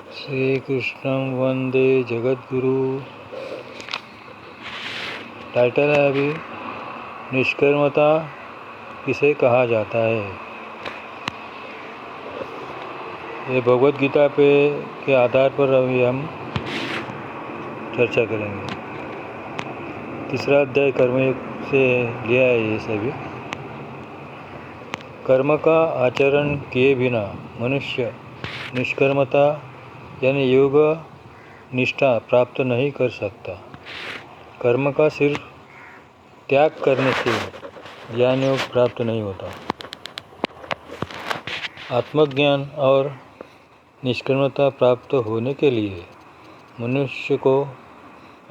श्री कृष्णं वंदे जगद्गुरु। टाइटल है अभी निष्कर्मता किसे कहा जाता है। ये भगवद गीता के आधार पर अभी हम चर्चा करेंगे। तीसरा अध्याय कर्मयोग से लिया है ये सभी। कर्म का आचरण किए बिना मनुष्य निष्कर्मता यानी योग निष्ठा प्राप्त नहीं कर सकता। कर्म का सिर्फ त्याग करने से ज्ञान योग प्राप्त नहीं होता। आत्मज्ञान और निष्कर्मता प्राप्त होने के लिए मनुष्य को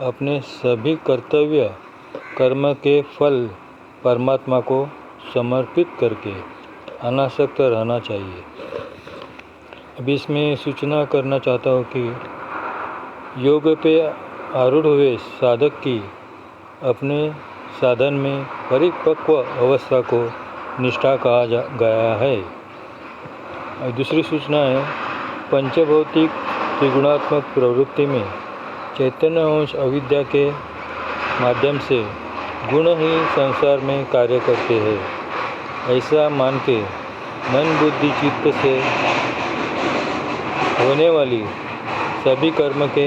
अपने सभी कर्तव्य कर्म के फल परमात्मा को समर्पित करके अनासक्त रहना चाहिए। अभी इसमें सूचना करना चाहता हूँ कि योग पे आरूढ़ हुए साधक की अपने साधन में परिपक्व अवस्था को निष्ठा कहा गया है। और दूसरी सूचना है पंचभौतिक त्रिगुणात्मक प्रवृत्ति में चैतन्य अंश अविद्या के माध्यम से गुण ही संसार में कार्य करते हैं। ऐसा मान के मन बुद्धि चित्त से होने वाली सभी कर्म के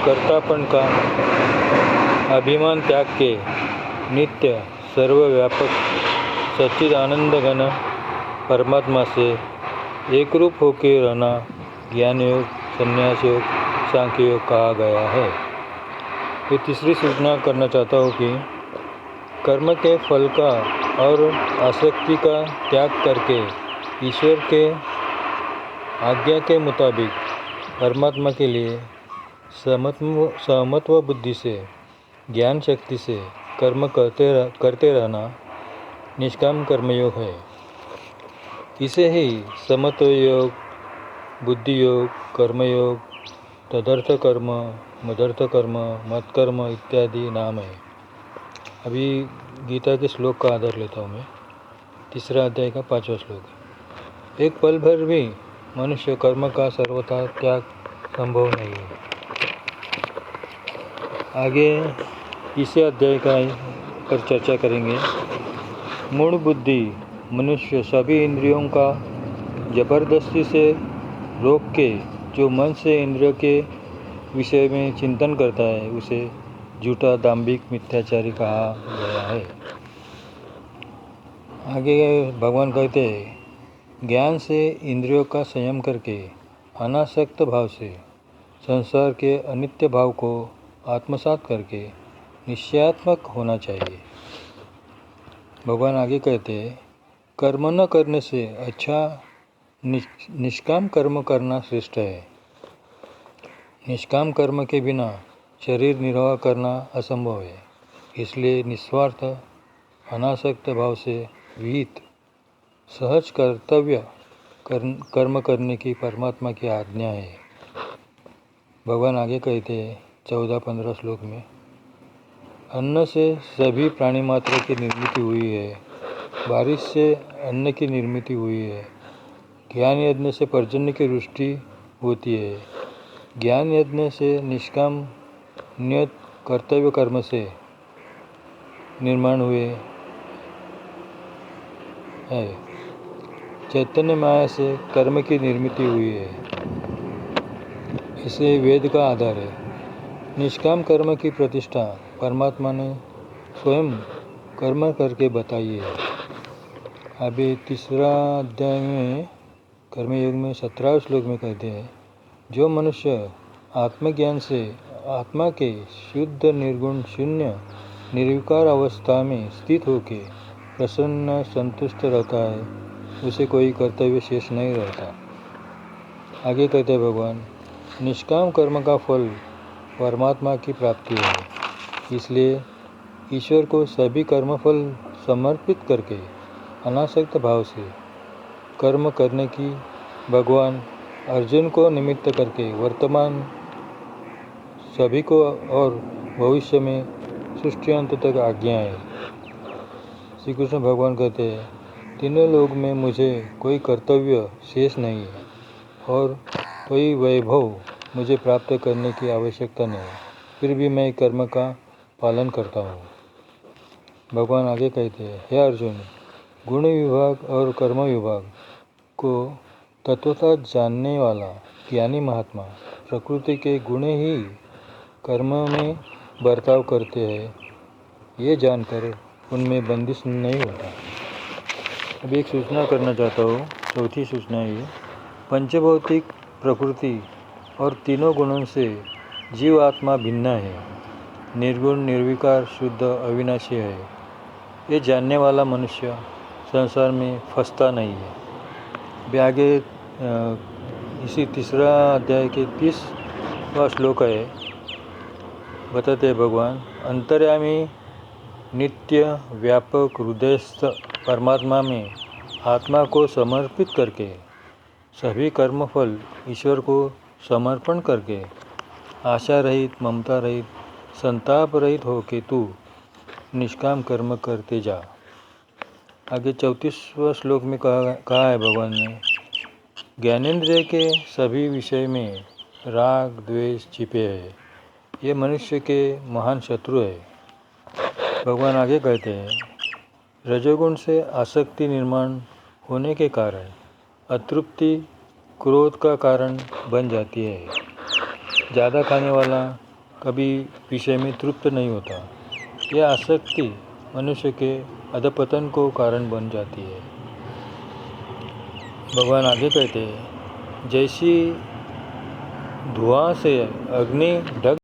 कर्तापन का अभिमान त्याग के नित्य सर्वव्यापक सच्चिदानंद घन परमात्मा से एकरूप होकर रहना ज्ञान योग संन्यास योग सांख्य योग कहा गया है। ये तीसरी सूचना करना चाहता हूँ कि कर्म के फल का और आसक्ति का त्याग करके ईश्वर के आज्ञा के मुताबिक परमात्मा के लिए समत्व बुद्धि से ज्ञान शक्ति से कर्म करते रहना निष्काम कर्मयोग है। इसे ही समत्व योग, बुद्धि योग, कर्मयोग, तदर्थ कर्म, मदर्थ कर्म, मत्कर्म इत्यादि नाम है। अभी गीता के श्लोक का आधार लेता हूँ मैं। तीसरा अध्याय का 5वां श्लोक। एक पल भर भी मनुष्य कर्म का सर्वथा त्याग संभव नहीं है। आगे इसी अध्याय का पर चर्चा करेंगे। मूढ़ बुद्धि मनुष्य सभी इंद्रियों का जबरदस्ती से रोक के जो मन से इंद्रियों के विषय में चिंतन करता है उसे झूठा दाम्भिक मिथ्याचारी कहा गया है। आगे भगवान कहते हैं ज्ञान से इंद्रियों का संयम करके अनासक्त भाव से संसार के अनित्य भाव को आत्मसात करके निश्चयात्मक होना चाहिए। भगवान आगे कहते हैं कर्म न करने से अच्छा निष्काम कर्म करना श्रेष्ठ है। निष्काम कर्म के बिना शरीर निर्वाह करना असंभव है। इसलिए निस्वार्थ अनासक्त भाव से विहित सहज कर्तव्य कर्म करने की परमात्मा की आज्ञा है। भगवान आगे कहते हैं 14-15 श्लोक में अन्न से सभी प्राणी मात्र की निर्मिति हुई है। बारिश से अन्न की निर्मिति हुई है। ज्ञान यज्ञ से पर्जन्य की वृष्टि होती है। ज्ञान यज्ञ से निष्काम नियत कर्तव्य कर्म से निर्माण हुए है। चैतन्य माया से कर्म की निर्मिति हुई है। इसे वेद का आधार है। निष्काम कर्म की प्रतिष्ठा परमात्मा ने स्वयं कर्म करके बताई है। अभी तीसरा अध्याय में कर्मयोग में 17वें श्लोक में कहते हैं जो मनुष्य आत्मज्ञान से आत्मा के शुद्ध निर्गुण शून्य निर्विकार अवस्था में स्थित होकर प्रसन्न संतुष्ट रहता है उसे कोई कर्तव्य शेष नहीं रहता। आगे कहते हैं भगवान निष्काम कर्म का फल परमात्मा की प्राप्ति है। इसलिए ईश्वर को सभी कर्मफल समर्पित करके अनासक्त भाव से कर्म करने की भगवान अर्जुन को निमित्त करके वर्तमान सभी को और भविष्य में सृष्टि अंत तक आज्ञा है। श्री कृष्ण भगवान कहते हैं तीनों लोक में मुझे कोई कर्तव्य शेष नहीं है और कोई वैभव मुझे प्राप्त करने की आवश्यकता नहीं, फिर भी मैं कर्म का पालन करता हूँ। भगवान आगे कहते हैं, हे अर्जुन, गुण विभाग और कर्म विभाग को तत्वतः जानने वाला ज्ञानी महात्मा प्रकृति के गुण ही कर्म में बर्ताव करते हैं, ये जानकर उनमें बंदिश नहीं होता। अभी एक सूचना करना चाहता हूँ। चौथी सूचना ये, पंचभौतिक प्रकृति और तीनों गुणों से जीव आत्मा भिन्न है, निर्गुण निर्विकार शुद्ध अविनाशी है। ये जानने वाला मनुष्य संसार में फंसता नहीं है। अभी आगे इसी तीसरा अध्याय के 30वां श्लोक है। बताते हैं भगवान, अंतर्यामी नित्य व्यापक हृदयस्थ परमात्मा में आत्मा को समर्पित करके, सभी कर्मफल ईश्वर को समर्पण करके, आशा रहित, ममता रहित, संताप रहित हो के तू निष्काम कर्म करते जा। आगे 34वां श्लोक में कहा है भगवान ने, ज्ञानेंद्रिय के सभी विषय में राग द्वेष छिपे हैं, ये मनुष्य के महान शत्रु है। भगवान आगे कहते हैं, रजोगुण से आसक्ति निर्माण होने के कारण अतृप्ति क्रोध का कारण बन जाती है। ज़्यादा खाने वाला कभी विषय में तृप्त नहीं होता। यह आसक्ति मनुष्य के अधपतन को कारण बन जाती है। भगवान आगे कहते हैं, जैसी धुआं से अग्नि ढक